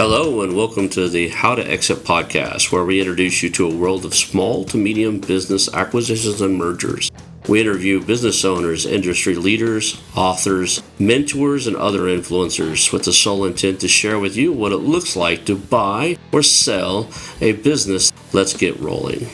Hello, and welcome to the How to Exit podcast, where we introduce you to a world of small to medium business acquisitions and mergers. We interview business owners, industry leaders, authors, mentors, and other influencers with the sole intent to share with you what it looks like to buy or sell a business. Let's get rolling.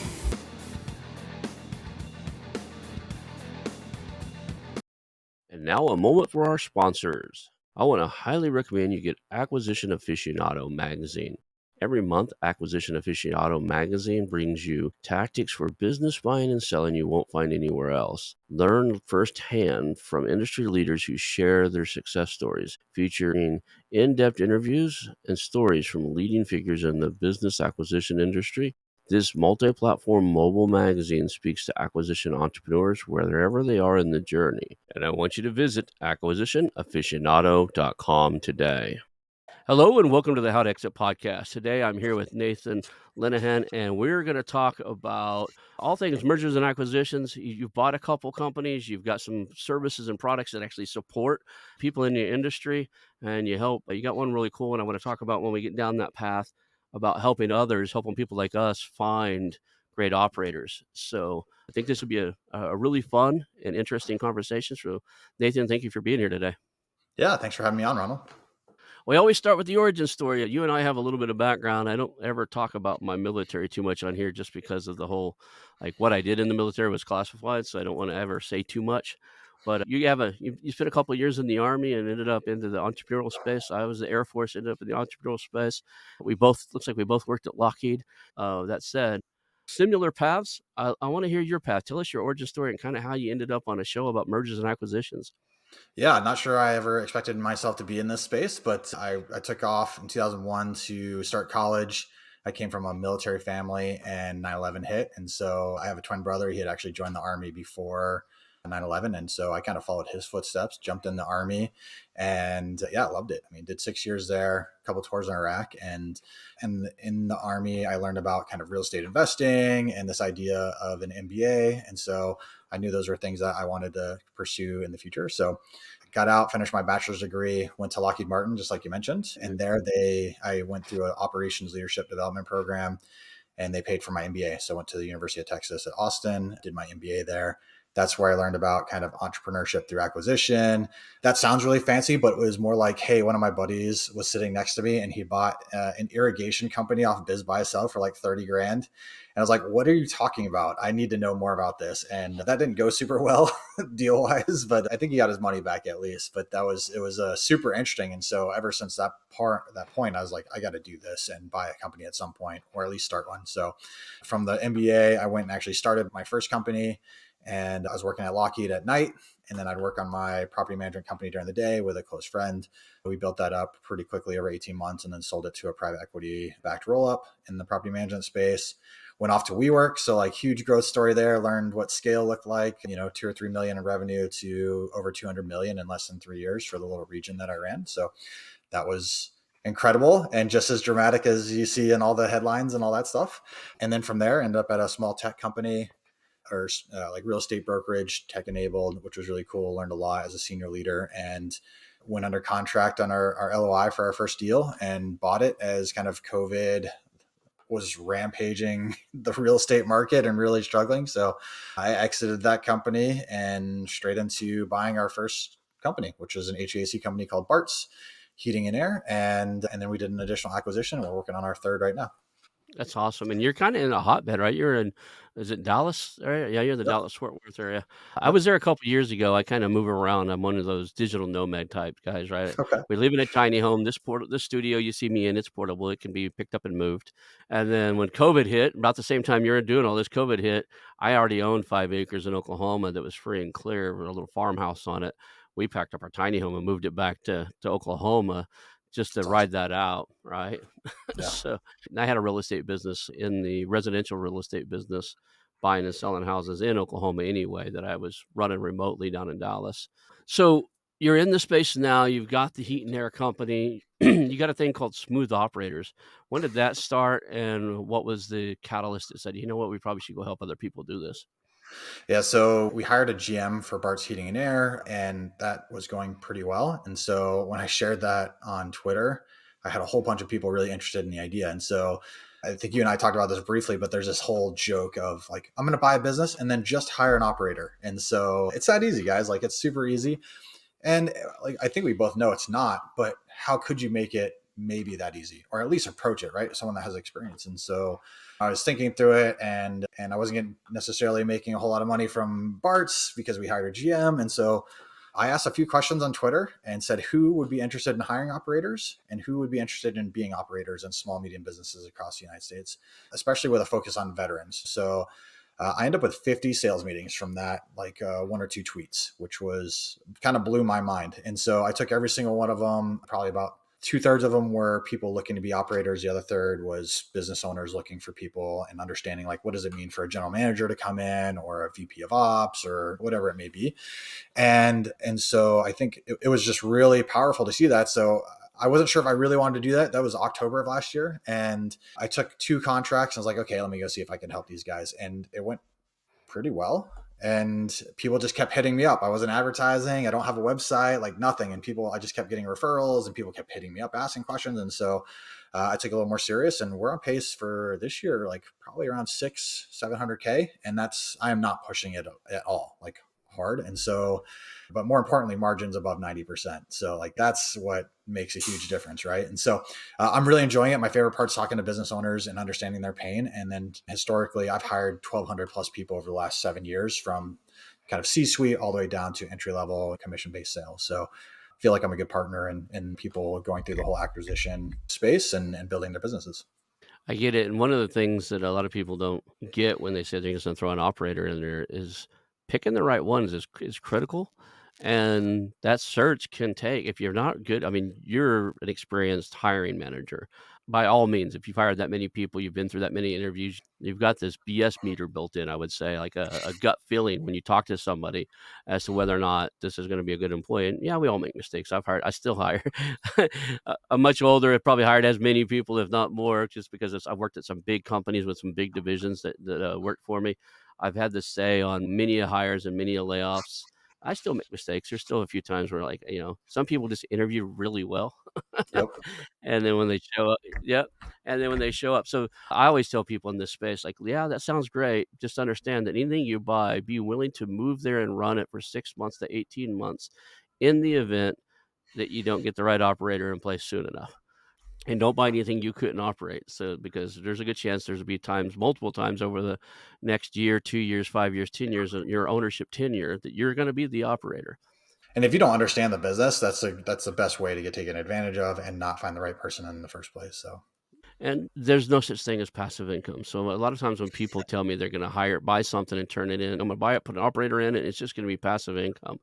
And now a moment for our sponsors. I want to highly recommend you get Acquisition Aficionado magazine. Every month, Acquisition Aficionado magazine brings you tactics for business buying and selling you won't find anywhere else. Learn firsthand from industry leaders who share their success stories, featuring in-depth interviews and stories from leading figures in the business acquisition industry. This multi-platform mobile magazine speaks to acquisition entrepreneurs wherever they are in the journey. And I want you to visit acquisitionaficionado.com today. Hello and welcome to the How to Exit podcast. Today I'm here with Nathan Lenahan, and we're going to talk about all things mergers and acquisitions. You've bought a couple companies, you've got some services and products that actually support people in your industry, and you got one really cool one I want to talk about when we get down that path about helping others, helping people like us find great operators. So I think this would be a really fun and interesting conversation. So Nathan, thank you for being here today. Yeah, thanks for having me on, Ronald. We always start with the origin story. You and I have a little bit of background. I don't ever talk about my military too much on here just because of the whole, like what I did in the military was classified, so I don't want to ever say too much. But you spent a couple of years in the Army and ended up into the entrepreneurial space. I was the Air Force, ended up in the entrepreneurial space. Looks like we both worked at Lockheed. That said, similar paths. I want to hear your path. Tell us your origin story and kind of how you ended up on a show about mergers and acquisitions. Yeah, not sure I ever expected myself to be in this space, but I took off in 2001 to start college. I came from a military family and 9/11 hit. And so I have a twin brother. He had actually joined the Army before 9/11. And so I kind of followed his footsteps, jumped in the Army, and yeah, I loved it. I mean, did 6 years there, a couple tours in Iraq. And in the Army, I learned about kind of real estate investing and this idea of an MBA. And so I knew those were things that I wanted to pursue in the future. So got out, finished my bachelor's degree, went to Lockheed Martin, just like you mentioned. And there I went through an operations leadership development program, and they paid for my MBA. So I went to the University of Texas at Austin, did my MBA there. That's where I learned about kind of entrepreneurship through acquisition. That sounds really fancy, but it was more like, hey, one of my buddies was sitting next to me and he bought an irrigation company off Biz Buy Sell for like 30 grand. And I was like, what are you talking about? I need to know more about this. And that didn't go super well deal wise, but I think he got his money back at least. But it was super interesting. And so ever since that point, I was like, I got to do this and buy a company at some point, or at least start one. So from the MBA, I went and actually started my first company. And I was working at Lockheed at night, and then I'd work on my property management company during the day with a close friend. We built that up pretty quickly over 18 months and then sold it to a private equity backed roll up in the property management space. Went off to WeWork. So like huge growth story there, learned what scale looked like, 2 or 3 million in revenue to over 200 million in less than 3 years for the little region that I ran. So that was incredible and just as dramatic as you see in all the headlines and all that stuff. And then from there, ended up at a small tech company, or like real estate brokerage, tech enabled, which was really cool. Learned a lot as a senior leader, and went under contract on our LOI for our first deal and bought it as kind of COVID was rampaging the real estate market and really struggling. So I exited that company and straight into buying our first company, which was an HVAC company called Bart's Heating and Air. And then we did an additional acquisition. We're working on our third right now. That's awesome. And you're kind of in a hotbed, right? Is it Dallas area? Yeah, you're in the Yep. Dallas Fort Worth area. I Yep. was there a couple years ago. I kind of move around. I'm one of those digital nomad type guys, right? Okay. We live in a tiny home. This studio you see me in, it's portable. It can be picked up and moved. And then when COVID hit, about the same time you're doing all this, COVID hit, I already owned 5 acres in Oklahoma that was free and clear with a little farmhouse on it. We packed up our tiny home and moved it back to Oklahoma just to That's awesome. ride that out, right? Yeah. So I had a real estate business in the residential real estate business, buying and selling houses in Oklahoma anyway, that I was running remotely down in Dallas. So you're in the space now. You've got the heat and air company. You got a thing called Smooth Operators. When did that start, and what was the catalyst that said, you know what, we probably should go help other people do this? Yeah, so we hired a GM for Bart's Heating and Air, and that was going pretty well. And so when I shared that on Twitter, I had a whole bunch of people really interested in the idea. And so I think you and I talked about this briefly, but there's this whole joke of like, I'm going to buy a business and then just hire an operator. And so it's that easy, guys. Like, it's super easy. And like, I think we both know it's not, but how could you make it maybe that easy, or at least approach it, right? Someone that has experience. And so I was thinking through it, and I wasn't getting necessarily making a whole lot of money from Bart's because we hired a GM. And so I asked a few questions on Twitter and said who would be interested in hiring operators and who would be interested in being operators in small, medium businesses across the United States, especially with a focus on veterans. So I ended up with 50 sales meetings from that, like one or two tweets, which was kind of blew my mind. And so I took every single one of them. Probably about 2/3 of them were people looking to be operators. The other third was business owners looking for people and understanding, like, what does it mean for a general manager to come in, or a VP of ops, or whatever it may be. And so I think it was just really powerful to see that. So I wasn't sure if I really wanted to do that. That was October of last year. And I took 2 contracts and I was like, okay, let me go see if I can help these guys. And it went pretty well. And people just kept hitting me up. I wasn't advertising. I don't have a website, like nothing. And I just kept getting referrals, and people kept hitting me up, asking questions. And so I took it a little more serious, and we're on pace for this year, like probably around 700K. And I am not pushing it at all, like hard. And so, but more importantly, margins above 90%. So like, that's what makes a huge difference. Right. And so I'm really enjoying it. My favorite part's talking to business owners and understanding their pain. And then historically, I've hired 1,200 plus people over the last 7 years, from kind of C-suite all the way down to entry level commission-based sales. So I feel like I'm a good partner in people going through the whole acquisition space and building their businesses. I get it. And one of the things that a lot of people don't get when they say they're just going to throw an operator in there is picking the right ones is critical. And that search can take, if you're not good, I mean, you're an experienced hiring manager. By all means, if you've hired that many people, you've been through that many interviews, you've got this BS meter built in, I would say, like a gut feeling when you talk to somebody as to whether or not this is going to be a good employee. And yeah, we all make mistakes. I still hire. I'm much older. I've probably hired as many people, if not more, just because I've worked at some big companies with some big divisions that work for me. I've had this say on many a hires and many a layoffs. I still make mistakes. There's still a few times where, like, some people just interview really well. Yep. And then when they show up, yep. And then when they show up, so I always tell people in this space, like, yeah, that sounds great. Just understand that anything you buy, be willing to move there and run it for 6 months to 18 months in the event that you don't get the right operator in place soon enough. And don't buy anything you couldn't operate. So, because there's a good chance there's be times, multiple times over the next year, 2 years, 5 years, 10 years, your ownership tenure, that you're going to be the operator. And if you don't understand the business, that's the best way to get taken advantage of and not find the right person in the first place. So And there's no such thing as passive income. So a lot of times when people tell me they're going to buy something and turn it in, I'm going to buy it, put an operator in it, it's just going to be passive income.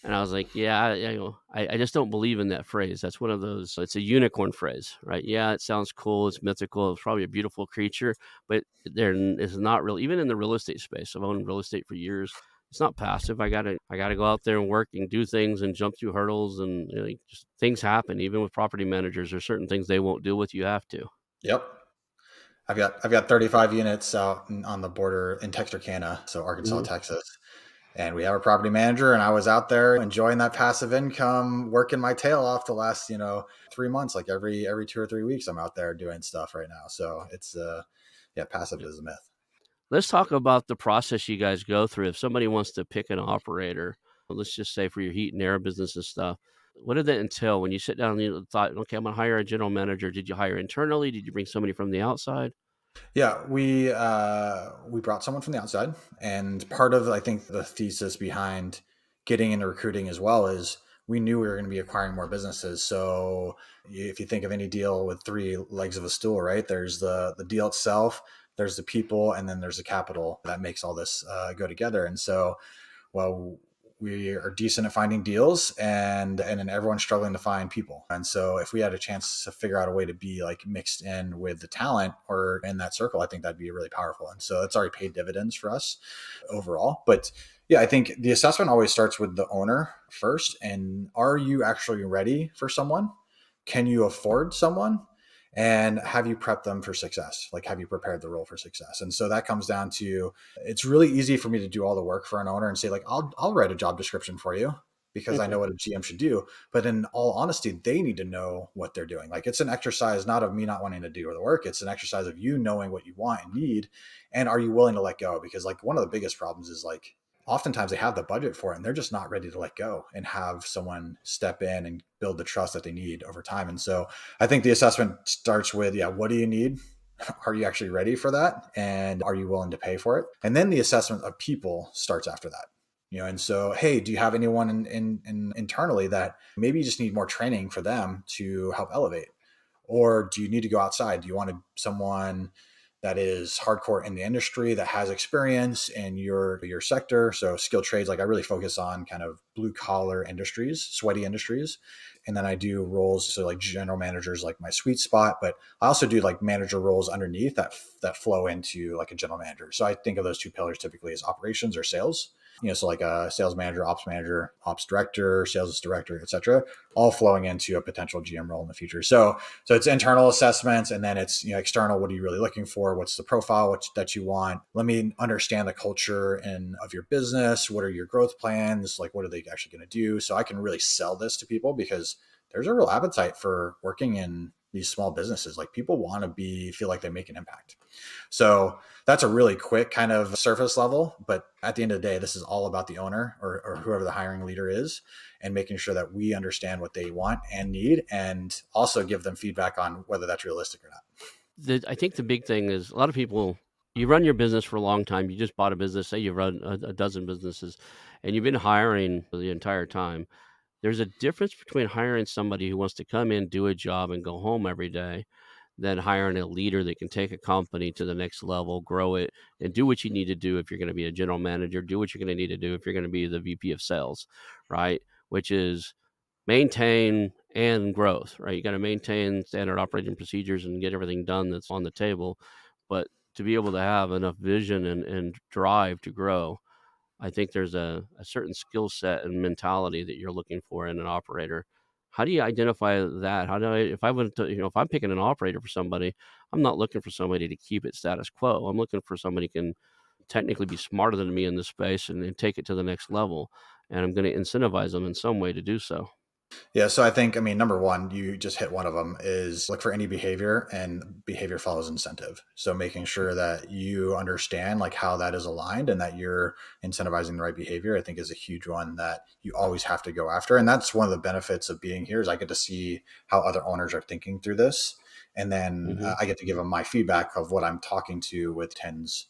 And I was like, yeah, I just don't believe in that phrase. That's one of those, it's a unicorn phrase, right? Yeah, it sounds cool. It's mythical. It's probably a beautiful creature, but there is not really, even in the real estate space. I've owned real estate for years. It's not passive. I gotta go out there and work and do things and jump through hurdles, and just things happen. Even with property managers, there's certain things they won't do with you have to. yep. I've got 35 units out on the border in Texarkana, so Arkansas, Mhm. Texas. And we have a property manager, and I was out there enjoying that passive income, working my tail off the last 3 months. Like every 2 or 3 weeks, I'm out there doing stuff right now. So it's yeah, passive is a myth. Let's talk about the process you guys go through. If somebody wants to pick an operator, let's just say for your heat and air business and stuff, what did that entail when you sit down and you thought, okay, I'm going to hire a general manager? Did you hire internally? Did you bring somebody from the outside? Yeah, we brought someone from the outside, and part of, I think, the thesis behind getting into recruiting as well is we knew we were going to be acquiring more businesses. So if you think of any deal with three legs of a stool, right? There's the deal itself, there's the people, and then there's the capital that makes all this go together. And so, well, we are decent at finding deals, and then everyone's struggling to find people. And so if we had a chance to figure out a way to be like mixed in with the talent or in that circle, I think that'd be really powerful. And so it's already paid dividends for us overall. But yeah, I think the assessment always starts with the owner first. And are you actually ready for someone? Can you afford someone? And have you prepped them for success? Like, have you prepared the role for success? And so that comes down to, it's really easy for me to do all the work for an owner and say, like, I'll write a job description for you. because I Mhm. know what a GM should do. But in all honesty, they need to know what they're doing. Like it's an exercise not of me not wanting to do the work. It's an exercise of you knowing what you want and need. And are you willing to let go? Because like one of the biggest problems is like oftentimes they have the budget for it and they're just not ready to let go and have someone step in and build the trust that they need over time. And so I think the assessment starts with, yeah, what do you need? Are you actually ready for that? And are you willing to pay for it? And then the assessment of people starts after that. And so, hey, do you have anyone in internally that maybe you just need more training for them to help elevate? Or do you need to go outside? Do you want someone that is hardcore in the industry that has experience in your sector? So skilled trades, like I really focus on kind of blue collar industries, sweaty industries. And then I do roles, so like general managers, like my sweet spot, but I also do like manager roles underneath that flow into like a general manager. So I think of those two pillars typically as operations or sales. So like a sales manager, ops director, sales director, et cetera, all flowing into a potential GM role in the future. So it's internal assessments, and then it's external. What are you really looking for? What's the profile that you want? Let me understand the culture and of your business. What are your growth plans? Like, what are they actually going to do? So I can really sell this to people because there's a real appetite for working in these small businesses. Like people want to feel like they make an impact. So that's a really quick kind of surface level. But at the end of the day, this is all about the owner or whoever the hiring leader is and making sure that we understand what they want and need and also give them feedback on whether that's realistic or not. I think the big thing is a lot of people, you run your business for a long time. You just bought a business, say you run a dozen businesses, and you've been hiring for the entire time. There's a difference between hiring somebody who wants to come in, do a job, and go home every day than hiring a leader that can take a company to the next level, grow it, and do what you need to do if you're going to be a general manager, do what you're going to need to do if you're going to be the VP of sales, right? Which is maintain and growth, right? You got to maintain standard operating procedures and get everything done that's on the table. But to be able to have enough vision and drive to grow, I think there's a certain skill set and mentality that you're looking for in an operator. How do you identify that? How do I, if I went to, if I'm picking an operator for somebody, I'm not looking for somebody to keep it status quo. I'm looking for somebody who can technically be smarter than me in this space and take it to the next level. And I'm going to incentivize them in some way to do so. Yeah, so I think, I mean, number one, you just hit one of them is look for any behavior and behavior follows incentive. So making sure that you understand like how that is aligned and that you're incentivizing the right behavior, I think is a huge one that you always have to go after. And that's one of the benefits of being here is I get to see how other owners are thinking through this. And then Hmm. I get to give them my feedback of what I'm talking to with tens,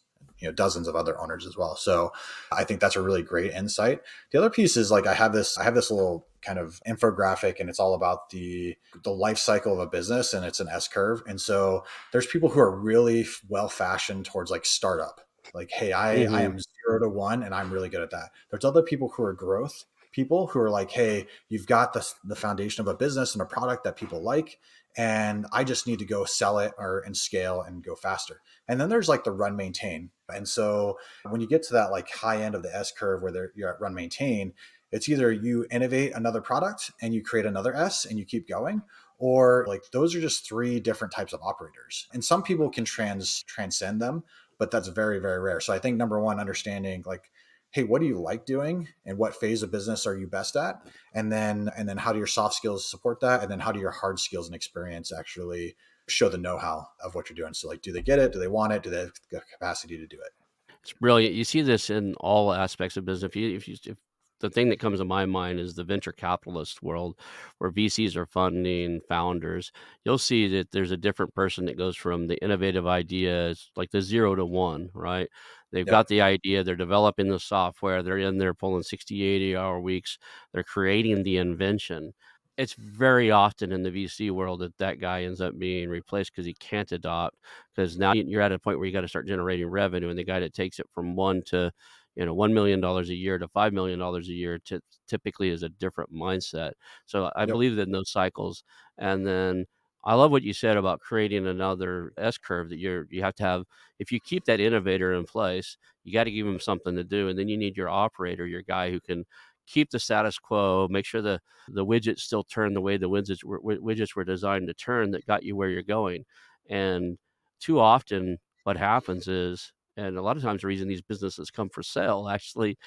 dozens of other owners as well. So I think that's a really great insight. The other piece is like I have this little kind of infographic and it's all about the life cycle of a business and it's an S curve. And so there's people who are really well fashioned towards like startup. Like, hey, I Hmm. am 0 to 1 and I'm really good at that. There's other people who are growth people who are like, hey, you've got the foundation of a business and a product that people like, and I just need to go sell it and scale and go faster. And then there's like the run maintain. And so when you get to that like high end of the S curve where you're at run maintain, it's either you innovate another product and you create another S and you keep going, or like those are just three different types of operators. And some people can transcend them, but that's very, very rare. So I think number one, understanding like, hey, what do you like doing and what phase of business are you best at? And then how do your soft skills support that? And then how do your hard skills and experience actually show the know-how of what you're doing? So like, do they get it? Do they want it? Do they have the capacity to do it? It's brilliant. You see this in all aspects of business. If the thing that comes to my mind is the venture capitalist world, where VCs are funding founders. You'll see that there's a different person that goes from the innovative ideas, like the 0 to 1, right? They've Yep. got the idea, they're developing the software, they're in there pulling 60, 80-hour weeks, they're creating the invention. It's very often in the VC world that that guy ends up being replaced because he can't adopt, because now you're at a point where you got to start generating revenue, and the guy that takes it from one to $1 million a year to $5 million a year typically is a different mindset. So I Yep. believe in those cycles. And then I love what you said about creating another S curve, that you have to have. If you keep that innovator in place, you got to give him something to do, and then you need your operator, your guy who can keep the status quo, make sure the widgets still turn the way the widgets were designed to turn, that got you where you're going. And too often what happens is, and a lot of times the reason these businesses come for sale actually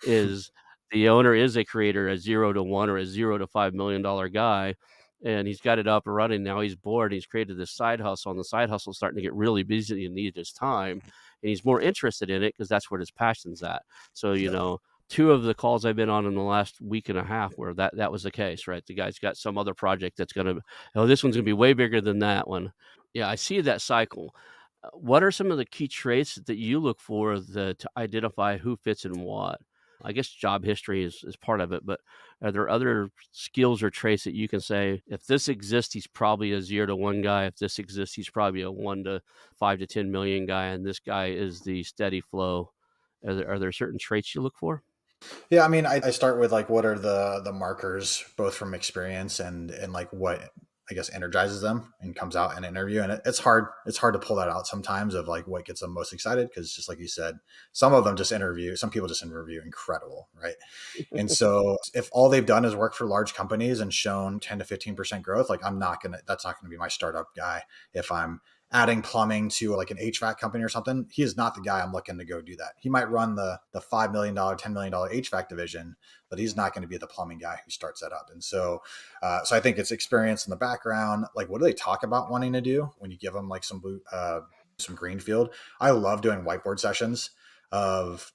is the owner is a creator, a 0 to 1 or a 0 to $5 million guy, and he's got it up and running. Now he's bored. He's created this side hustle, and the side hustle is starting to get really busy and need his time, and he's more interested in it because that's where his passion's at. So, Yep. two of the calls I've been on in the last week and a half where that was the case, right? The guy's got some other project that's gonna, oh, this one's gonna be way bigger than that one. Yeah, I see that cycle. What are some of the key traits that you look for to identify who fits in what? I guess job history is part of it, but are there other skills or traits that you can say, if this exists, he's probably a 0 to 1 guy. If this exists, he's probably a 1 to 5 to 10 million guy, and this guy is the steady flow. Are there certain traits you look for? Yeah, I mean, I start with like what are the markers, both from experience and like what I guess energizes them and comes out in an interview. And it's hard to pull that out sometimes of like what gets them most excited because just like you said, some people just interview incredible, right? And so if all they've done is work for large companies and shown 10 to 15% growth, like that's not gonna be my startup guy. If I'm adding plumbing to like an HVAC company or something, he is not the guy I'm looking to go do that. He might run the $5 million, $10 million HVAC division, but he's not going to be the plumbing guy who starts that up. And so I think it's experience in the background. Like, what do they talk about wanting to do when you give them like some greenfield? I love doing whiteboard sessions of,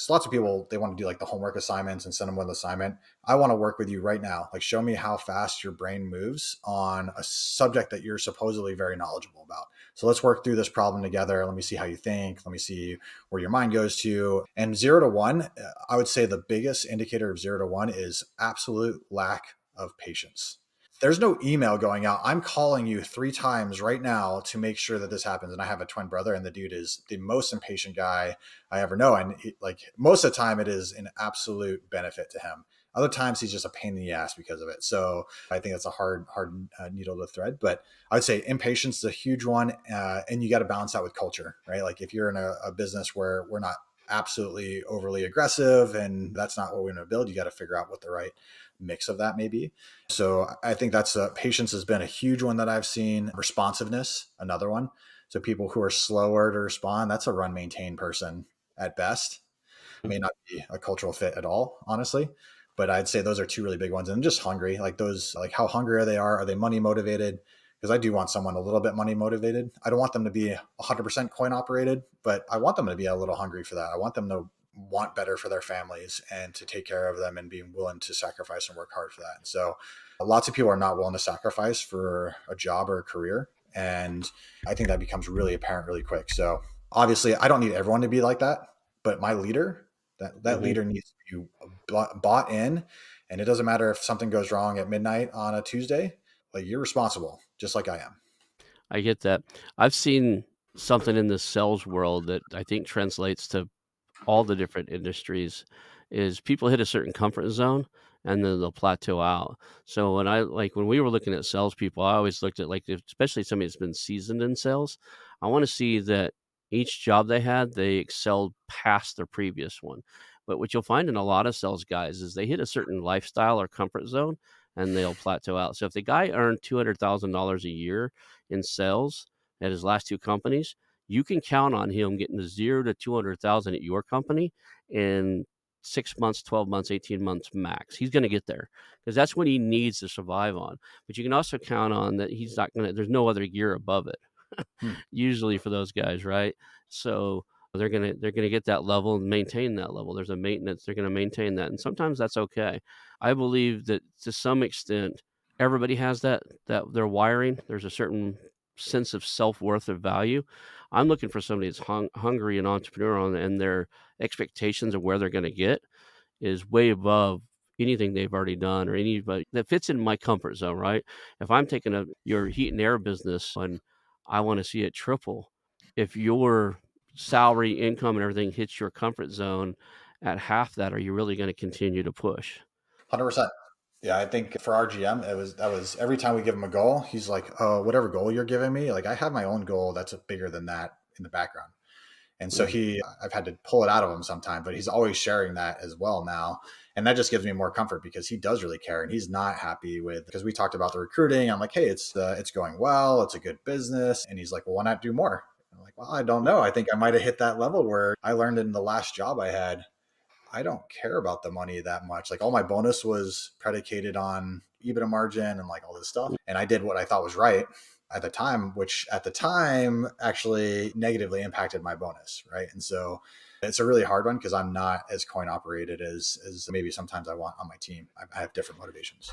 lots of people, they want to do like the homework assignments and send them with an assignment. I want to work with you right now. Like, show me how fast your brain moves on a subject that you're supposedly very knowledgeable about. So let's work through this problem together. Let me see how you think. Let me see where your mind goes to. And 0 to 1, I would say the biggest indicator of 0 to 1 is absolute lack of patience. There's no email going out. I'm calling you 3 times right now to make sure that this happens. And I have a twin brother, and the dude is the most impatient guy I ever know. And like most of the time, it is an absolute benefit to him. Other times, he's just a pain in the ass because of it. So I think that's a hard needle to thread. But I would say impatience is a huge one, and you got to balance that with culture, right? Like if you're in a business where we're not absolutely overly aggressive and that's not what we're going to build, you got to figure out what the right mix of that may be. So I think that's patience has been a huge one that I've seen. Responsiveness, another one. So people who are slower to respond, that's a run maintain person at best. May not be a cultural fit at all, honestly. But I'd say those are two really big ones. And just hungry, like those, like how hungry they are. Are they money motivated? Because I do want someone a little bit money motivated. I don't want them to be 100% coin operated, but I want them to be a little hungry for that. I want them to want better for their families and to take care of them and being willing to sacrifice and work hard for that. And so lots of people are not willing to sacrifice for a job or a career. And I think that becomes really apparent really quick. So obviously I don't need everyone to be like that, but my leader, that Mhm. leader needs to be bought in. And it doesn't matter if something goes wrong at midnight on a Tuesday, like you're responsible, just like I am. I get that. I've seen something in the sales world that I think translates to all the different industries is people hit a certain comfort zone and then they'll plateau out. So when we were looking at salespeople, I always looked at like especially somebody that's been seasoned in sales. I want to see that each job they had, they excelled past their previous one. But what you'll find in a lot of sales guys is they hit a certain lifestyle or comfort zone and they'll plateau out. So if the guy earned $200,000 a year in sales at his last two companies, you can count on him getting to 0 to 200,000 at your company in 6 months, 12 months, 18 months max. He's gonna get there because that's what he needs to survive on. But you can also count on that he's not gonna there's no other gear above it Hmm. usually for those guys, right? So they're gonna get that level and maintain that level. There's a maintenance, they're gonna maintain that, and sometimes that's okay. I believe that to some extent, everybody has that their wiring. There's a certain sense of self-worth or value. I'm looking for somebody that's hungry and entrepreneurial, and their expectations of where they're gonna get is way above anything they've already done or anybody that fits in my comfort zone, right? If I'm taking your heat and air business and I want to see it triple, if your salary, income, and everything hits your comfort zone at half that, are you really going to continue to push? 100%. Yeah, I think for our GM, that was every time we give him a goal, he's like, "Oh, whatever goal you're giving me, like I have my own goal that's bigger than that in the background." And so Mhm. I've had to pull it out of him sometimes, but he's always sharing that as well now. And that just gives me more comfort because he does really care and he's not happy with, because we talked about the recruiting. I'm like, hey, it's going well. It's a good business. And he's like, well, why not do more? I'm like, well, I don't know. I think I might've hit that level where I learned in the last job I had, I don't care about the money that much. Like all my bonus was predicated on EBITDA margin and like all this stuff. And I did what I thought was right at the time, which at the time actually negatively impacted my bonus. Right. And so it's a really hard one because I'm not as coin operated as maybe sometimes I want on my team. I have different motivations.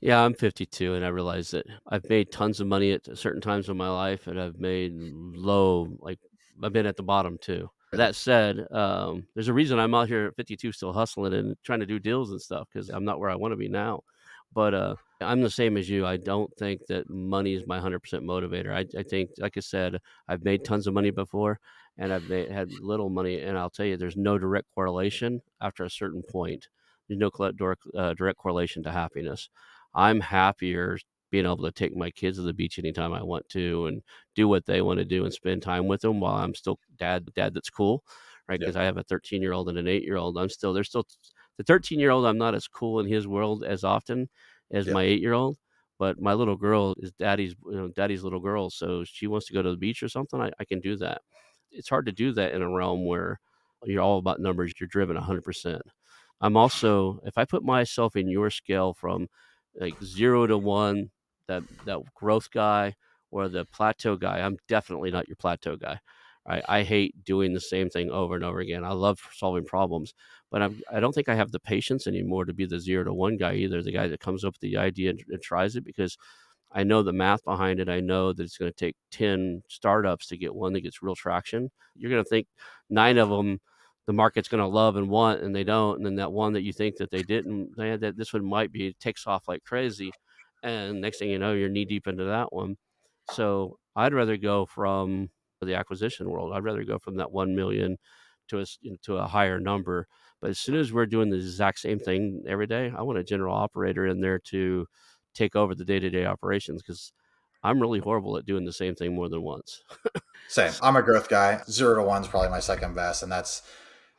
Yeah, I'm 52, and I realize that I've made tons of money at certain times in my life, and I've made low, like I've been at the bottom too. That said, there's a reason I'm out here at 52 still hustling and trying to do deals and stuff because I'm not where I want to be now. But I'm the same as you. I don't think that money is my 100% motivator. I think, like I said, I've made tons of money before, and had little money, and I'll tell you, there's no direct correlation after a certain point. There's no direct correlation to happiness. I'm happier being able to take my kids to the beach anytime I want to and do what they want to do and spend time with them while I'm still dad that's cool, right? Yeah. Because I have a 13-year-old and an 8-year-old. There's still the 13-year-old. I'm not as cool in his world as often as Yeah. my 8-year-old, but my little girl is daddy's little girl. So she wants to go to the beach or something. I can do that. It's hard to do that in a realm where you're all about numbers. You're driven 100%. I'm also, if I put myself in your scale from like 0 to 1, that growth guy or the plateau guy, I'm definitely not your plateau guy. I hate doing the same thing over and over again. I love solving problems, but I don't think I have the patience anymore to be the 0 to 1 guy either, the guy that comes up with the idea and tries it because I know the math behind it. I know that it's going to take 10 startups to get one that gets real traction. You're going to think 9 of them the market's going to love and want, and they don't. And then that one that you think that they didn't, that this one might be, it takes off like crazy. And next thing you know, you're knee deep into that one. So I'd rather go from the acquisition world. I'd rather go from that 1 million to a higher number. But as soon as we're doing the exact same thing every day, I want a general operator in there to take over the day-to-day operations because I'm really horrible at doing the same thing more than once. Same. I'm a growth guy. 0 to 1 is probably my second best. And that's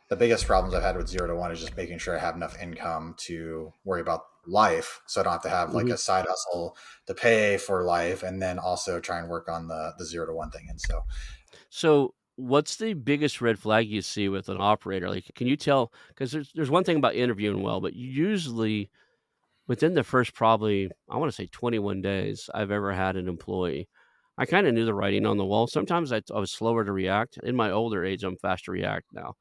the biggest problems I've had with 0 to 1 is just making sure I have enough income to worry about life. So I don't have to have like Mhm. a side hustle to pay for life and then also try and work on the 0 to 1 thing. And so, So, what's the biggest red flag you see with an operator? Like, can you tell? Because there's one thing about interviewing well, but usually within the first probably I want to say 21 days I've ever had an employee, I kind of knew the writing on the wall. Sometimes I was slower to react. In my older age, I'm fast to react now.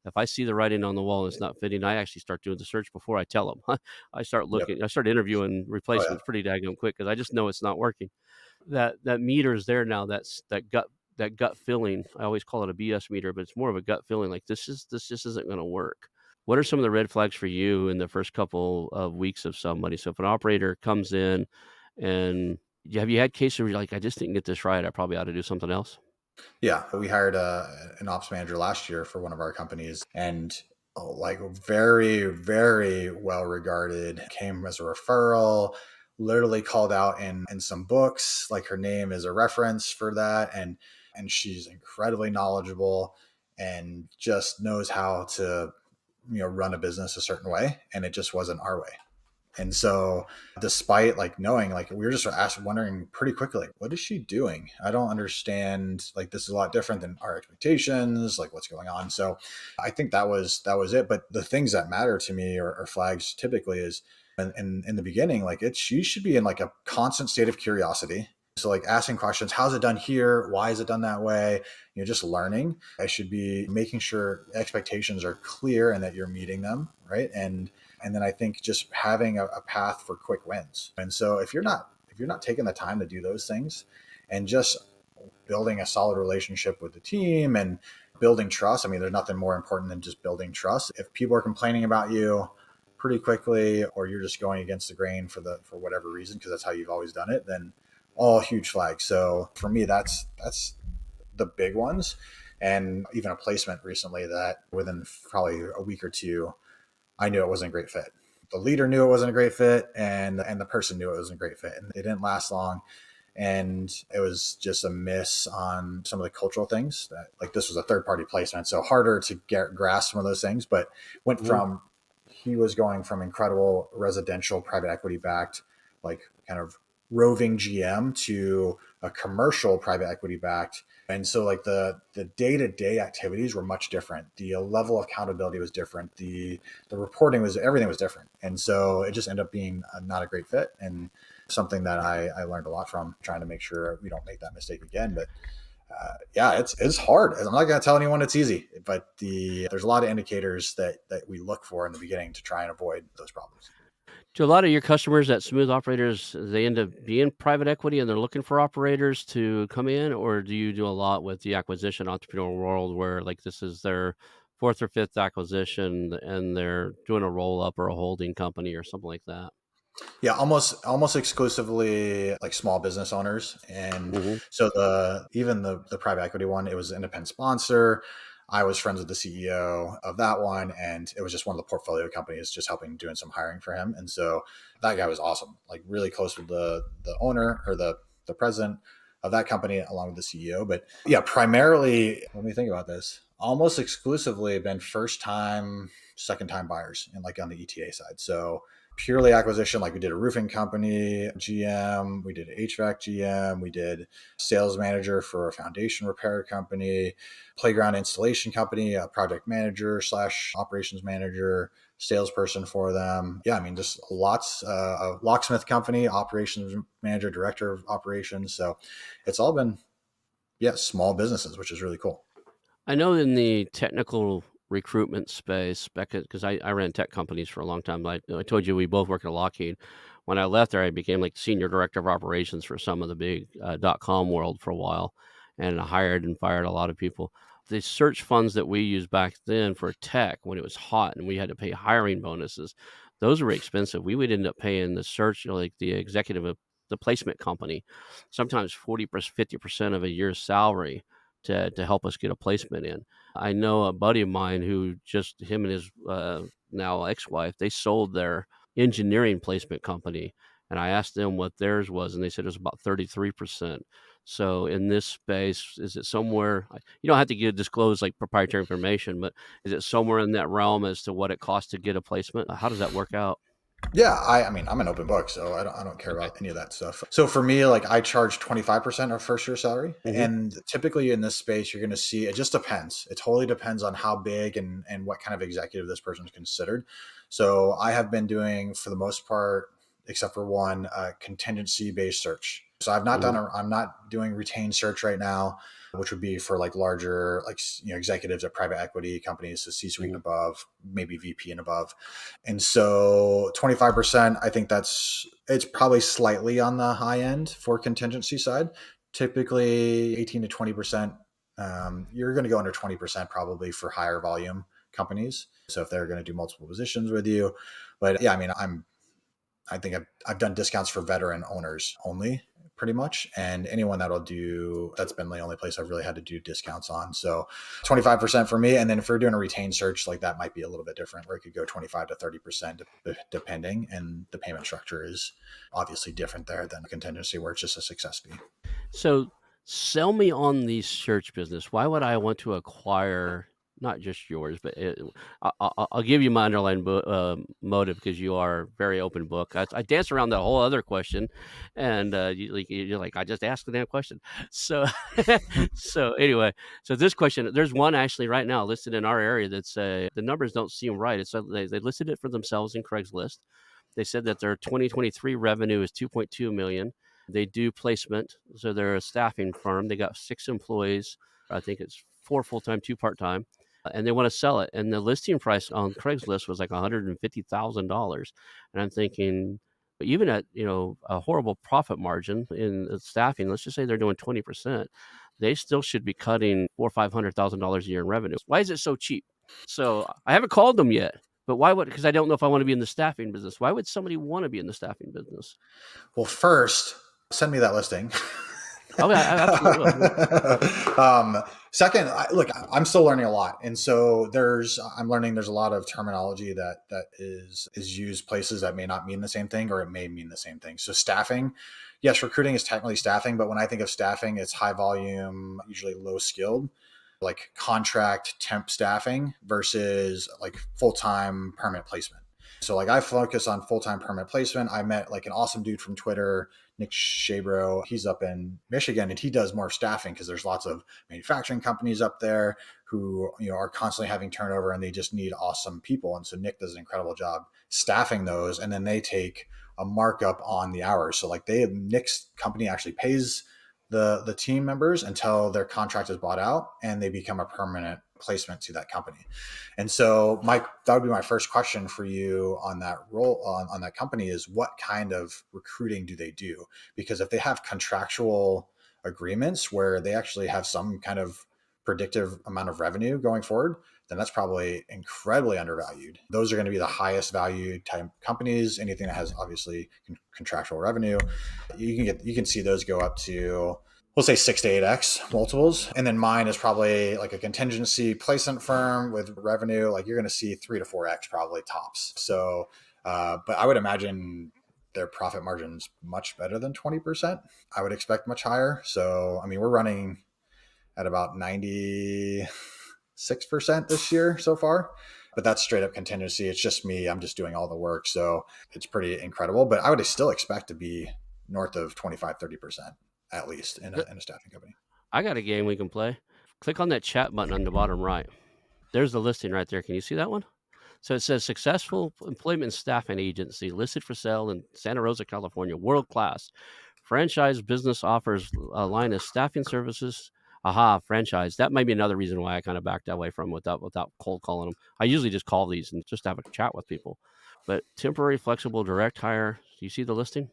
If I see the writing on the wall and it's not fitting, I actually start doing the search before I tell them. I start yep. looking. I start interviewing Oh, yeah. replacements pretty daggone quick because I just know it's not working. That meter is there now. That gut feeling. I always call it a BS meter, but it's more of a gut feeling. Like this just isn't going to work. What are some of the red flags for you in the first couple of weeks of somebody? So if an operator comes in, and have you had cases where you're like, I just didn't get this right. I probably ought to do something else. Yeah, we hired an ops manager last year for one of our companies, and like very, very well regarded. Came as a referral, literally called out in some books. Like her name is a reference for that, and she's incredibly knowledgeable and just knows how to run a business a certain way, and it just wasn't our way. And so, despite like knowing, like we were just wondering pretty quickly, like, what is she doing? I don't understand. Like this is a lot different than our expectations. Like what's going on? So, I think that was it. But the things that matter to me or flags typically is, in the beginning, like she should be in like a constant state of curiosity. So like asking questions, how's it done here? Why is it done that way? Just learning. I should be making sure expectations are clear and that you're meeting them, right? And then I think just having a path for quick wins. And so if you're not taking the time to do those things and just building a solid relationship with the team and building trust, I mean, there's nothing more important than just building trust. If people are complaining about you pretty quickly, or you're just going against the grain for whatever reason, because that's how you've always done it, then all huge flags. So for me, that's the big ones. And even a placement recently that within probably a week or two, I knew it wasn't a great fit. The leader knew it wasn't a great fit, and the person knew it wasn't a great fit, and it didn't last long. And it was just a miss on some of the cultural things. That like this was a third party placement, so harder to grasp some of those things. But went Mhm. from he was going from incredible residential private equity backed, like kind of roving GM to a commercial private equity backed. And so like the day-to-day activities were much different. The level of accountability was different. The reporting was, everything was different. And so it just ended up being not a great fit, and something that I learned a lot from, trying to make sure we don't make that mistake again. But yeah, it's hard. I'm not going to tell anyone it's easy, but there's a lot of indicators that we look for in the beginning to try and avoid those problems. Do a lot of your customers that smooth operators, they end up being private equity and they're looking for operators to come in, or do you do a lot with the acquisition entrepreneur world where like this is their fourth or fifth acquisition and they're doing a roll up or a holding company or something like that? Yeah, almost exclusively like small business owners. And Hmm. so the private equity one, it was an independent sponsor. I was friends with the CEO of that one, and it was just one of the portfolio companies, just helping doing some hiring for him. And so that guy was awesome, like really close with the owner, or the president of that company, along with the CEO. But yeah, primarily, let me think about this. Almost exclusively been first time, second time buyers, and like on the ETA side. So purely acquisition. Like we did a roofing company GM, we did HVAC GM, we did sales manager for a foundation repair company, playground installation company, a project manager slash operations manager, salesperson for them. Yeah, I mean, just lots. A locksmith company, operations manager, director of operations. So it's all been, yeah, small businesses, which is really cool. I know in the technical recruitment space, because I ran tech companies for a long time. I told you we both worked at Lockheed. When I left there, I became like senior director of operations for some of the big .com world for a while, and I hired and fired a lot of people. The search funds that we used back then for tech when it was hot and we had to pay hiring bonuses, those were expensive. We would end up paying the search, like the executive of the placement company, sometimes 40%, 50% of a year's salary to help us get a placement in. I know a buddy of mine who just him and his now ex-wife, they sold their engineering placement company, and I asked them what theirs was, and they said it was about 33%. So in this space, is it somewhere? You don't have to disclose like proprietary information, but is it somewhere in that realm as to what it costs to get a placement? How does that work out? Yeah, I mean, I'm an open book, so I don't care Okay. about any of that stuff. So for me, like I charge 25% of first year salary. Hmm. And typically in this space, you're going to see, it just depends. It totally depends on how big and what kind of executive this person's considered. So I have been doing, for the most part, except for one, contingency based search. So Hmm. I'm not doing retained search right now, which would be for like larger, like, executives at private equity companies, so C-suite and Hmm. above, maybe VP and above. And so 25%, I think it's probably slightly on the high end for contingency side. Typically 18 to 20%. You're going to go under 20% probably for higher volume companies. So if they're going to do multiple positions with you. But yeah, I mean, I think I've done discounts for veteran owners only, pretty much. And anyone that's been the only place I've really had to do discounts on. So 25% for me. And then if we're doing a retained search, like that might be a little bit different, where it could go 25 to 30% depending. And the payment structure is obviously different there than contingency, where it's just a success fee. So sell me on the search business. Why would I want to acquire not just yours, but I'll give you my underlying motive because you are very open book. I dance around that whole other question, and you're like, I just asked the damn question. So, so anyway, so this question, there's one actually right now listed in our area that's the numbers don't seem right. They listed it for themselves in Craigslist. They said that their 2023 revenue is 2.2 million. They do placement, so they're a staffing firm. They got 6 employees. I think it's 4 full-time, 2 part-time, and they want to sell it. And the listing price on Craigslist was like $150,000. And I'm thinking, even at a horrible profit margin in staffing, let's just say they're doing 20%, they still should be cutting $400,000 or $500,000 a year in revenue. Why is it so cheap? So I haven't called them yet, but why would? Because I don't know if I want to be in the staffing business. Why would somebody want to be in the staffing business? Well, first, send me that listing. Okay, I absolutely will. Yeah. um, Second, look, I'm still learning a lot, and so I'm learning there's a lot of terminology that is used places that may not mean the same thing, or it may mean the same thing. So staffing, yes, recruiting is technically staffing, but when I think of staffing, it's high volume, usually low skilled, like contract temp staffing versus like full time permanent placement. So like I focus on full-time permanent placement. I met like an awesome dude from Twitter, Nick Shabro. He's up in Michigan and he does more staffing because there's lots of manufacturing companies up there who, are constantly having turnover and they just need awesome people. And so Nick does an incredible job staffing those, and then they take a markup on the hours. So like Nick's company actually pays the team members until their contract is bought out and they become a permanent placement to that company. And so Mike, that would be my first question for you on that role on that company is what kind of recruiting do they do? Because if they have contractual agreements where they actually have some kind of predictive amount of revenue going forward, then that's probably incredibly undervalued. Those are going to be the highest value type companies. Anything that has obviously contractual revenue, you can see those go up to, we'll say 6 to 8x multiples. And then mine is probably like a contingency placement firm with revenue. Like you're going to see 3 to 4x probably tops. So, but I would imagine their profit margin's much better than 20%. I would expect much higher. So, I mean, we're running at about 96% this year so far, but that's straight up contingency. It's just me. I'm just doing all the work. So it's pretty incredible, but I would still expect to be north of 25, 30% at least in a staffing company. I got a game we can play. Click on that chat button on the bottom right. There's the listing right there. Can you see that one? So it says successful employment staffing agency listed for sale in Santa Rosa, California, world class. Franchise business offers a line of staffing services. Aha, franchise. That might be another reason why I kind of backed away from without cold calling them. I usually just call these and just have a chat with people. But temporary, flexible, direct hire. Do you see the listing?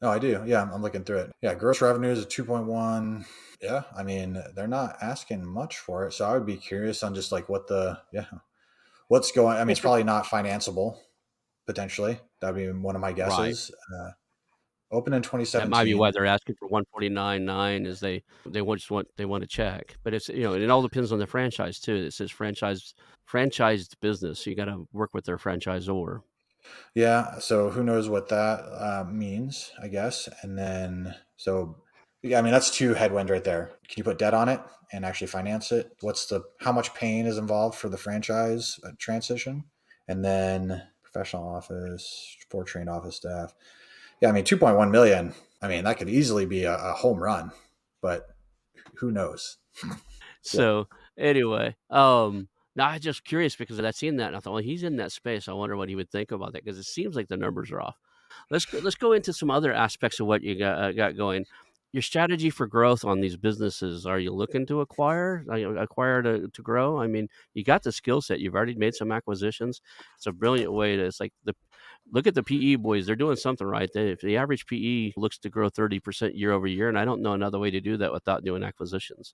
Oh, I do. Yeah, I'm looking through it. Yeah, gross revenue is 2.1. Yeah, I mean, they're not asking much for it. So I would be curious on just like what's going. I mean, Well, it's probably not financeable potentially. That'd be one of my right. guesses. Open in That might be why 2017. they're asking for 149.9 is they want to check. But it's it all depends on the franchise too. It says franchised business. So you got to work with their franchisor. Yeah, so who knows what that means, I guess. And then, so yeah, I mean, that's two headwind right there. Can you put debt on it and actually finance it? How much pain is involved for the franchise transition? And then professional office, 4 trained office staff. Yeah, I mean, 2.1 million. I mean, that could easily be a home run, but who knows? Yeah. So anyway, now I'm just curious because I seen that and I thought, well, he's in that space. I wonder what he would think about that because it seems like the numbers are off. Let's go into some other aspects of what you got going. Your strategy for growth on these businesses. Are you looking to acquire? Are you acquire to grow? I mean, you got the skill set. You've already made some acquisitions. It's a brilliant way to. It's like the look at the PE boys. They're doing something right. If the average PE looks to grow 30% year over year, and I don't know another way to do that without doing acquisitions.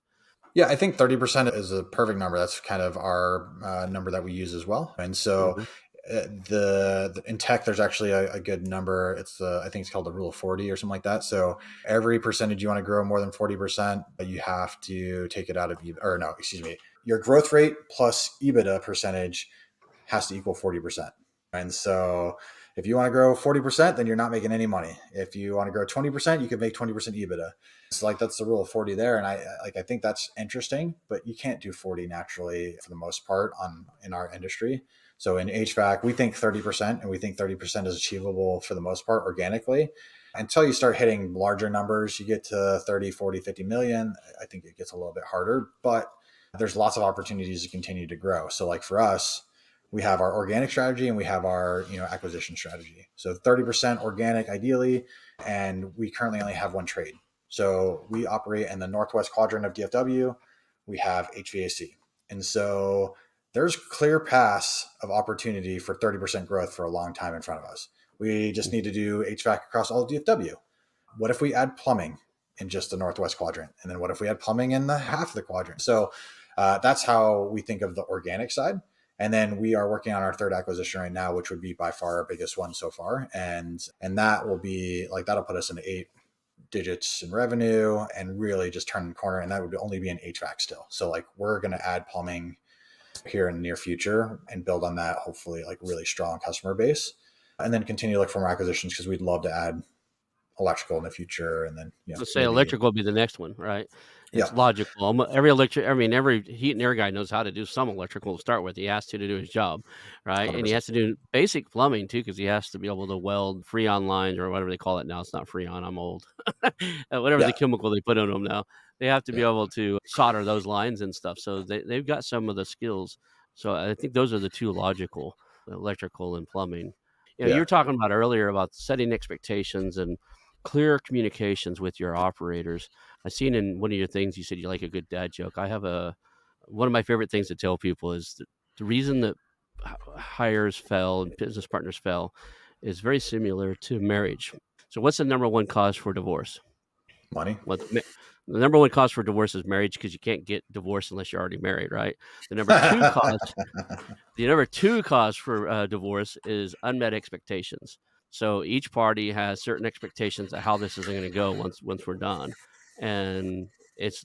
Yeah, I think 30% is a perfect number. That's kind of our number that we use as well. And so Hmm. in tech, there's actually a good number. I think it's called the rule of 40 or something like that. So every percentage you want to grow more than 40%, you have to take it out of, or no, excuse me, your growth rate plus EBITDA percentage has to equal 40%. And so if you want to grow 40%, then you're not making any money. If you want to grow 20%, you can make 20% EBITDA. It's like that's the rule of 40 there. And I think that's interesting, but you can't do 40 naturally for the most part in our industry. So in HVAC, we think 30%, and we think 30% is achievable for the most part organically. Until you start hitting larger numbers, you get to 30, 40, 50 million. I think it gets a little bit harder, but there's lots of opportunities to continue to grow. So like for us, we have our organic strategy and we have our acquisition strategy. So 30% organic ideally, and we currently only have one trade. So we operate in the northwest quadrant of DFW. We have HVAC, and so there's clear paths of opportunity for 30% growth for a long time in front of us. We just need to do HVAC across all of DFW. What if we add plumbing in just the northwest quadrant, and then what if we had plumbing in the half of the quadrant? So that's how we think of the organic side. And then we are working on our third acquisition right now, which would be by far our biggest one so far. And that will be like, that'll put us in 8 digits in revenue and really just turn the corner. And that would only be an HVAC still. So like we're going to add plumbing here in the near future and build on that, hopefully like really strong customer base, and then continue to look for more acquisitions because we'd love to add electrical in the future, and then To say maybe electrical will be the next one, right? yeah, It's logical. Every heat and air guy knows how to do some electrical to start with. He has to do his job, right? hundred And he percent, has to do basic plumbing too, because he has to be able to weld freon lines or whatever they call it now. It's not freon. I'm old. Whatever the yeah, chemical they put on them now, they have to be yeah, able to solder those lines and stuff. So they've got some of the skills. So I think those are the two logical, electrical and plumbing. You yeah, were talking about earlier about setting expectations and clear communications with your operators. I seen in one of your things you said you like a good dad joke. I have a one of my favorite things to tell people is that the reason that hires fell and business partners fell is very similar to marriage. So what's the number one cause for divorce? money. What's the number one cause for divorce is marriage because you can't get divorced unless you're already married, right? The number two cause the number two cause for divorce is unmet expectations. So each party has certain expectations of how this is going to go once we're done, and it's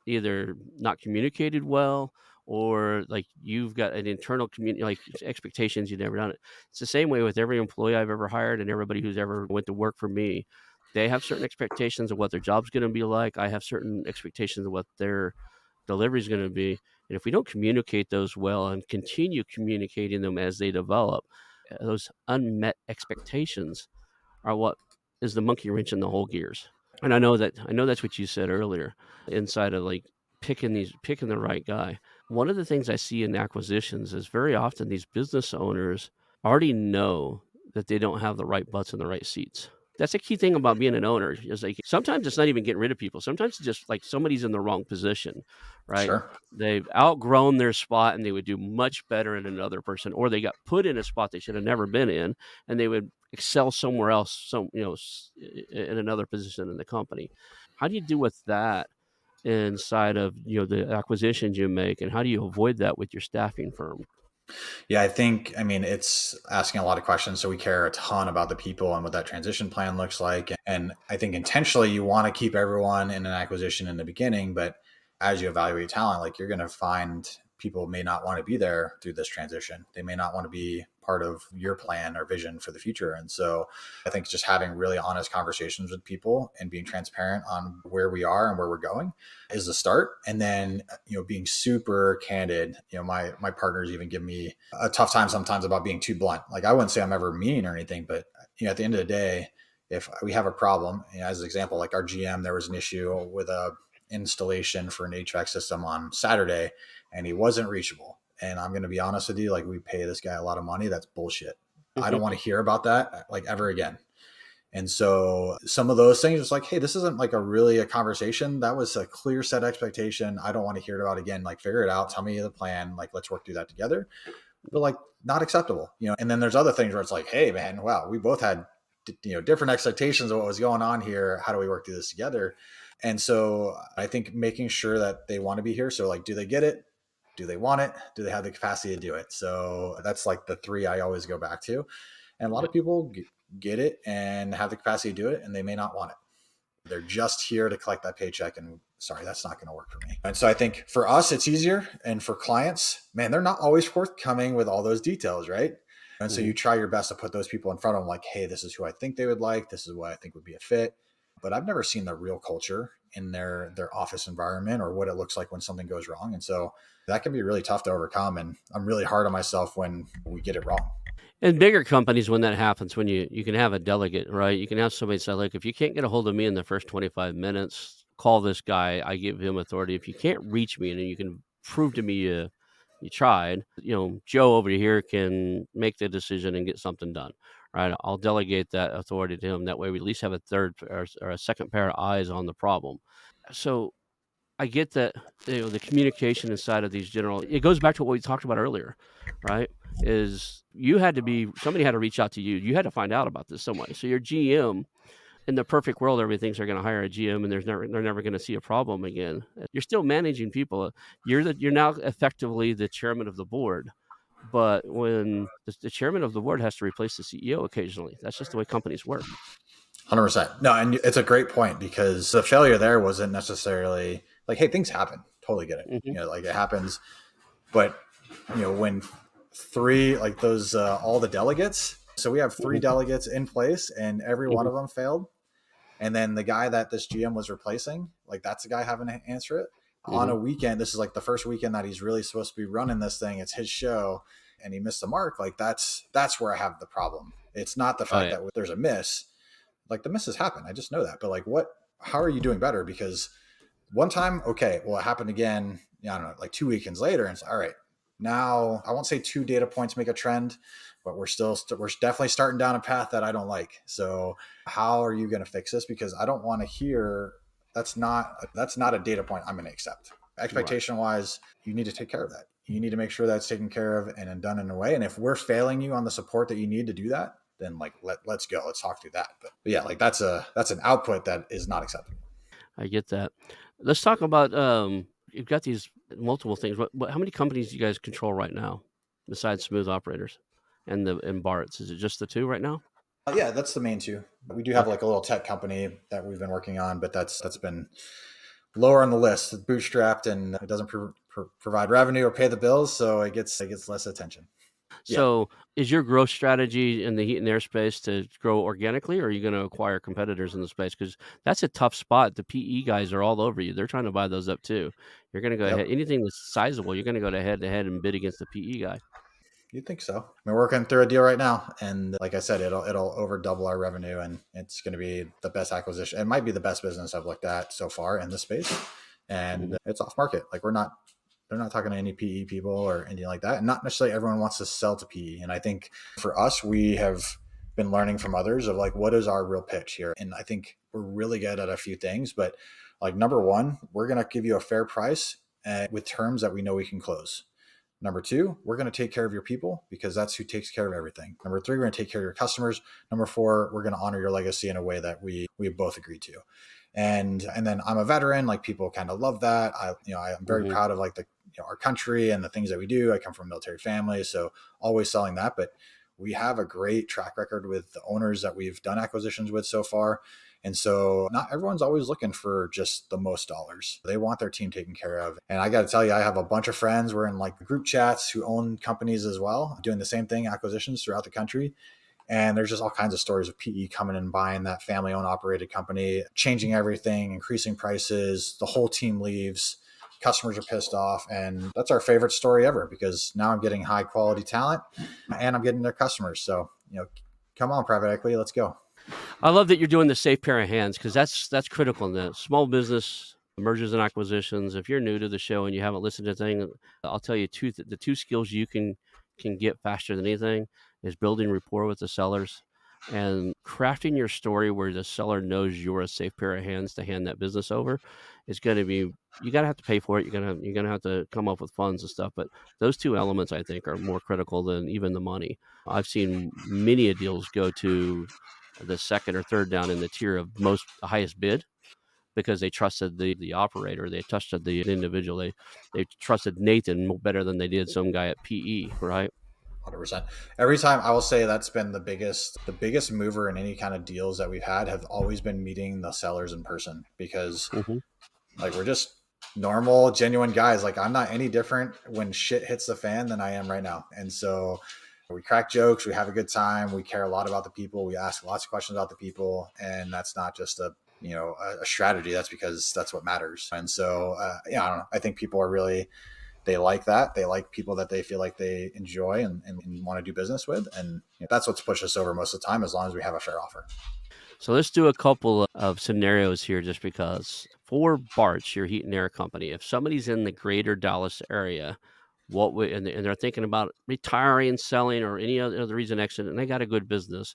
either not communicated well or like you've got an internal community like expectations you've never done it. It's the same way with every employee I've ever hired and everybody who's ever went to work for me. They have certain expectations of what their job's going to be like. I have certain expectations of what their delivery is going to be. And if we don't communicate those well and continue communicating them as they develop, those unmet expectations are what is the monkey wrench in the whole gears. And I know that's what you said earlier inside of like picking the right guy. One of the things I see in acquisitions is very often these business owners already know that they don't have the right butts in the right seats. That's a key thing about being an owner is like sometimes it's not even getting rid of people. Sometimes it's just like somebody's in the wrong position, right? Sure. They've outgrown their spot and they would do much better in another person, or they got put in a spot they should have never been in and they would excel somewhere else, in another position in the company. How do you deal with that inside of the acquisitions you make, and how do you avoid that with your staffing firm? Yeah, I mean, it's asking a lot of questions. So we care a ton about the people and what that transition plan looks like. And I think intentionally you want to keep everyone in an acquisition in the beginning, but as you evaluate talent, like you're going to find people may not want to be there through this transition. They may not want to be part of your plan or vision for the future. And so I think just having really honest conversations with people and being transparent on where we are and where we're going is the start. And then, being super candid, my partners even give me a tough time sometimes about being too blunt. Like I wouldn't say I'm ever mean or anything, but at the end of the day, if we have a problem, as an example, like our GM, there was an issue with a installation for an HVAC system on Saturday and he wasn't reachable. And I'm going to be honest with you, like we pay this guy a lot of money. That's bullshit. I don't want to hear about that like ever again. And so some of those things, it's like, hey, this isn't like a conversation. That was a clear set expectation. I don't want to hear it about again. Like figure it out. Tell me the plan. Like let's work through that together. But like not acceptable. And then there's other things where it's like, hey man, wow, we both had different expectations of what was going on here. How do we work through this together? And so I think making sure that they want to be here. So like, do they get it? Do they want it? Do they have the capacity to do it? So that's like the three I always go back to. And a lot Yeah. of people get it and have the capacity to do it, and they may not want it. They're just here to collect that paycheck. And sorry, that's not going to work for me. And so I think for us, it's easier. And for clients, man, they're not always forthcoming with all those details, right? And so Mhm. you try your best to put those people in front of them like, hey, this is who I think they would like. This is what I think would be a fit. But I've never seen the real culture in their office environment or what it looks like when something goes wrong. And so that can be really tough to overcome. And I'm really hard on myself when we get it wrong. In bigger companies, when that happens, when you can have a delegate, right? You can have somebody say, "Look, if you can't get a hold of me in the first 25 minutes, call this guy. I give him authority. If you can't reach me and you can prove to me you tried, Joe over here can make the decision and get something done, right? I'll delegate that authority to him. That way, we at least have a third or a second pair of eyes on the problem." So I get that, the communication inside of these general it goes back to what we talked about earlier, right? Is somebody had to reach out to you. You had to find out about this some way. So your GM, in the perfect world, everybody thinks they're going to hire a GM and they're never going to see a problem again. You're still managing people. You're now effectively the chairman of the board. But when the chairman of the board has to replace the CEO occasionally, that's just the way companies work. 100%. No, and it's a great point because the failure there wasn't necessarily like, hey, things happen. Totally get it. Hmm. Like it happens. But, when three, like all the delegates, so we have three Hmm. delegates in place and every one Hmm. of them failed. And then the guy that this GM was replacing, like that's the guy having to answer it on Hmm. a weekend. This is like the first weekend that he's really supposed to be running this thing. It's his show, and he missed the mark. Like that's where I have the problem. It's not the Oh fact yeah. that there's a miss. Like the misses happen. I just know that. But like how are you doing better? Because one time, okay, well, it happened again. I don't know, like 2 weekends later, and it's all right. Now, I won't say 2 data points make a trend, but we're definitely starting down a path that I don't like. So, how are you going to fix this? Because I don't want to hear that's not a data point I'm going to accept. Right. Expectation wise, you need to take care of that. You need to make sure that's taken care of and done in a way. And if we're failing you on the support that you need to do that, then like let's go. Let's talk through that. But yeah, like that's an output that is not acceptable. I get that. Let's talk about you've got these multiple things. How many companies do you guys control right now besides Smooth Operators and Bart's? Is it just the two right now? Yeah, that's the main two. We do have Okay. like a little tech company that we've been working on, but that's been lower on the list. It's bootstrapped and it doesn't provide revenue or pay the bills, so it gets less attention. Yeah, So, is your growth strategy in the heat and air space to grow organically, or are you going to acquire competitors in the space? Because that's a tough spot. The PE guys are all over you. They're trying to buy those up too. You're going to go yep. ahead. Anything that's sizable, you're going to go to head and bid against the PE guy. You'd think so. We're working through a deal right now, and like I said, it'll over double our revenue, and it's going to be the best acquisition. It might be the best business I've looked at so far in this space, and Mhm. it's off market. Like they're not talking to any PE people or anything like that. And not necessarily everyone wants to sell to PE. And I think for us, we have been learning from others of like, what is our real pitch here? And I think we're really good at a few things, but like number one, we're going to give you a fair price with terms that we know we can close. Number two, we're going to take care of your people because that's who takes care of everything. Number three, we're going to take care of your customers. Number four, we're going to honor your legacy in a way that we both agreed to. And then I'm a veteran. Like people kind of love that. I'm very Mhm. proud of like our country and the things that we do. I come from a military family, so always selling that. But we have a great track record with the owners that we've done acquisitions with so far. And so not everyone's always looking for just the most dollars. They want their team taken care of. And I got to tell you, I have a bunch of friends. We're in like group chats who own companies as well, doing the same thing, acquisitions throughout the country. And there's just all kinds of stories of PE coming and buying that family owned operated company, changing everything, increasing prices. The whole team leaves. Customers are pissed off. And that's our favorite story ever because now I'm getting high quality talent and I'm getting their customers. So, come on, private equity, let's go. I love that you're doing the safe pair of hands because that's critical in the small business mergers and acquisitions. If you're new to the show and you haven't listened to the thing, I'll tell you the two skills you can get faster than anything is building rapport with the sellers and crafting your story where the seller knows you're a safe pair of hands to hand that business over. Is going to be you got to have to pay for it. You're gonna have to come up with funds and stuff. But those two elements I think are more critical than even the money. I've seen many deals go to the second or third down in the tier of most highest bid because they trusted the operator, they trusted the individual, they trusted Nathan better than they did some guy at PE, right? 100%. Every time I will say that's been the biggest mover in any kind of deals that we've had have always been meeting the sellers in person because Mm-hmm. like we're just normal, genuine guys. Like I'm not any different when shit hits the fan than I am right now. And so we crack jokes, we have a good time, we care a lot about the people, we ask lots of questions about the people, and that's not just a strategy. That's because that's what matters. And so I don't know. I think people are really they like that. They like people that they feel like they enjoy and want to do business with. And that's what's pushed us over most of the time, as long as we have a fair offer. So let's do a couple of scenarios here just because for Bart's, your heat and air company, if somebody's in the greater Dallas area, what would and they're thinking about retiring, selling, or any other reason exit, and they got a good business,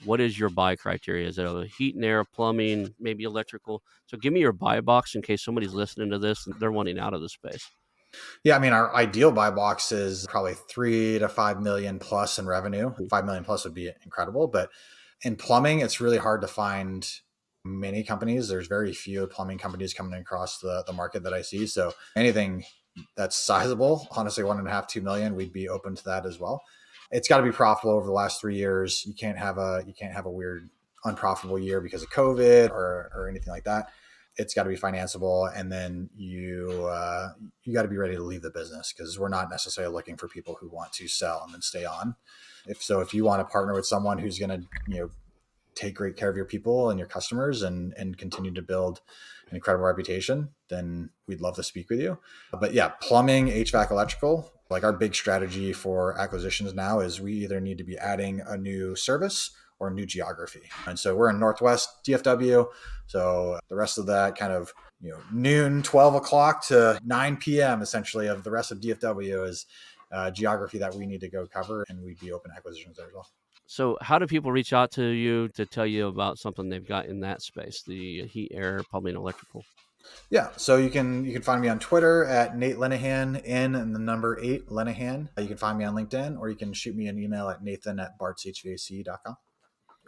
what is your buy criteria? Is it a heat and air, plumbing, maybe electrical? So give me your buy box in case somebody's listening to this and they're wanting out of the space. Yeah, I mean, our ideal buy box is probably 3 to 5 million plus in revenue. 5 million plus would be incredible, but in plumbing, it's really hard to find many companies. There's very few plumbing companies coming across the market that I see. So anything that's sizable, honestly, 1.5, 2 million, we'd be open to that as well. It's got to be profitable over the last 3 years. You can't have a weird unprofitable year because of COVID or anything like that. It's got to be financeable, and then you got to be ready to leave the business because we're not necessarily looking for people who want to sell and then stay on. If you want to partner with someone who's going to take great care of your people and your customers and continue to build an incredible reputation, then we'd love to speak with you. But yeah, plumbing, HVAC, electrical, like our big strategy for acquisitions now is we either need to be adding a new service or a new geography. And so we're in Northwest DFW. So the rest of that kind of, noon, 12 o'clock to 9 p.m. essentially of the rest of DFW is geography that we need to go cover, and we'd be open to acquisitions there as well. So how do people reach out to you to tell you about something they've got in that space, the heat, air, plumbing, electrical? Yeah, so you can find me on Twitter at Nate Lenahan, N and the number 8 Lenahan. You can find me on LinkedIn, or you can shoot me an email at nathan@bartshvac.com.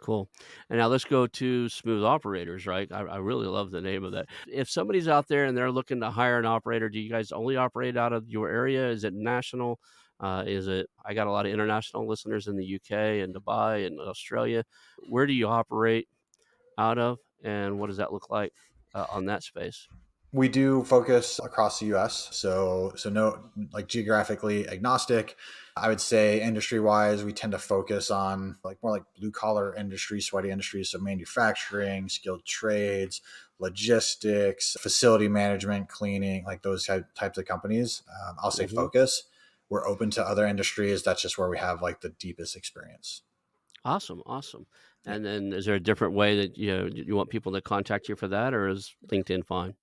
Cool. And now let's go to smooth operators, right? I really love the name of that. If somebody's out there and they're looking to hire an operator, do you guys only operate out of your area? Is it national? I got a lot of international listeners in the UK and Dubai and Australia. Where do you operate out of, and what does that look like on that space? We do focus across the U.S., so no, like geographically agnostic. I would say industry wise, we tend to focus on like more like blue collar industry, sweaty industries, so manufacturing, skilled trades, logistics, facility management, cleaning, like those types of companies. I'll say Hmm. focus. We're open to other industries. That's just where we have like the deepest experience. Awesome, awesome. Yeah. And then, is there a different way that you want people to contact you for that, or is LinkedIn fine?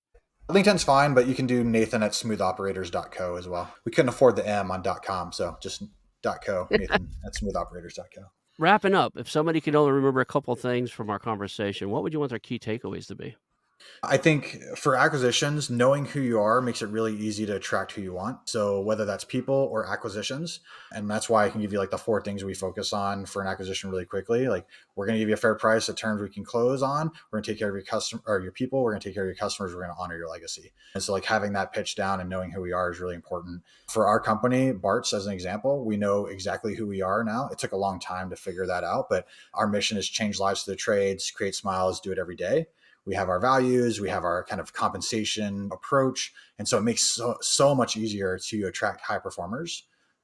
LinkedIn's fine, but you can do nathan@smoothoperators.co as well. We couldn't afford the M on .com, so just .co, nathan@smoothoperators.co. Wrapping up, if somebody could only remember a couple things from our conversation, what would you want their key takeaways to be? I think for acquisitions, knowing who you are makes it really easy to attract who you want. So whether that's people or acquisitions, and that's why I can give you like the 4 things we focus on for an acquisition really quickly. Like we're going to give you a fair price at terms we can close on. We're going to take care of your customer or your people. We're going to take care of your customers. We're going to honor your legacy. And so like having that pitch down and knowing who we are is really important. For our company, Bart's as an example, we know exactly who we are now. It took a long time to figure that out, but our mission is change lives through the trades, create smiles, do it every day. We have our values, we have our kind of compensation approach. And so it makes so much easier to attract high performers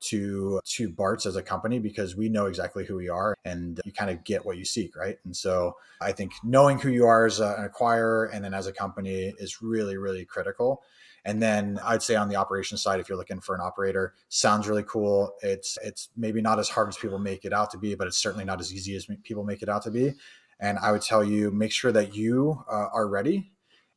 to Bart's as a company because we know exactly who we are and you kind of get what you seek, right? And so I think knowing who you are as an acquirer and then as a company is really, really critical. And then I'd say on the operations side, if you're looking for an operator, sounds really cool. It's maybe not as hard as people make it out to be, but it's certainly not as easy as people make it out to be. And I would tell you, make sure that you are ready.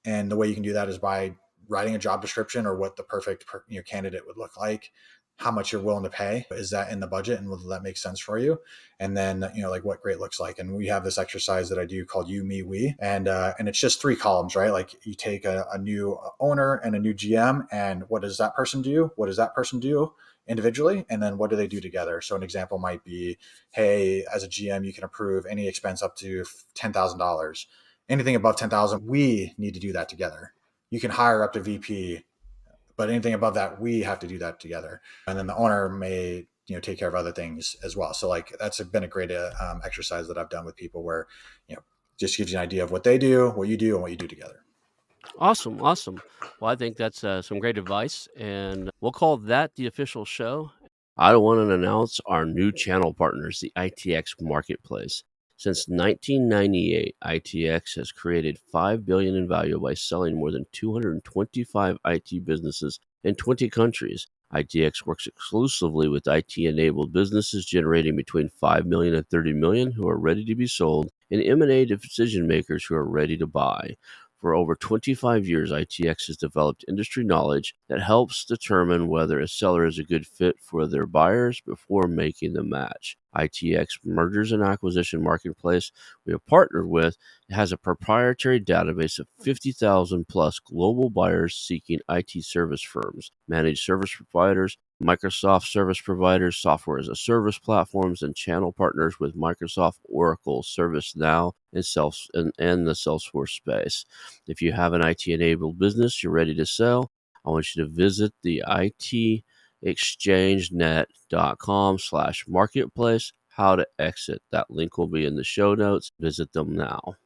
And the way you can do that is by writing a job description or what the perfect candidate would look like, how much you're willing to pay. Is that in the budget and will that make sense for you? And then, like what great looks like. And we have this exercise that I do called you, me, we. And it's just 3 columns, right? Like you take a new owner and a new GM and what does that person do? What does that person do? Individually, and then what do they do together? So an example might be, hey, as a GM, you can approve any expense up to $10,000. Anything above 10,000, we need to do that together. You can hire up to VP, but anything above that, we have to do that together. And then the owner may take care of other things as well. So like that's been a great exercise that I've done with people where just gives you an idea of what they do, what you do, and what you do together. Awesome, awesome. Well, I think that's some great advice, and we'll call that the official show. I want to announce our new channel partners, the ITX Marketplace. Since 1998, ITX has created $5 billion in value by selling more than 225 IT businesses in 20 countries. ITX works exclusively with IT-enabled businesses generating between $5 million and $30 million who are ready to be sold, and M&A decision makers who are ready to buy. For over 25 years, ITX has developed industry knowledge that helps determine whether a seller is a good fit for their buyers before making the match. ITX Mergers and Acquisition Marketplace we have partnered with has a proprietary database of 50,000 plus global buyers seeking IT service firms, managed service providers, Microsoft service providers, software as a service platforms, and channel partners with Microsoft, Oracle, ServiceNow, and the Salesforce space. If you have an IT-enabled business you're ready to sell, I want you to visit the itexchangenet.com/marketplace. How to exit. That link will be in the show notes. Visit them now.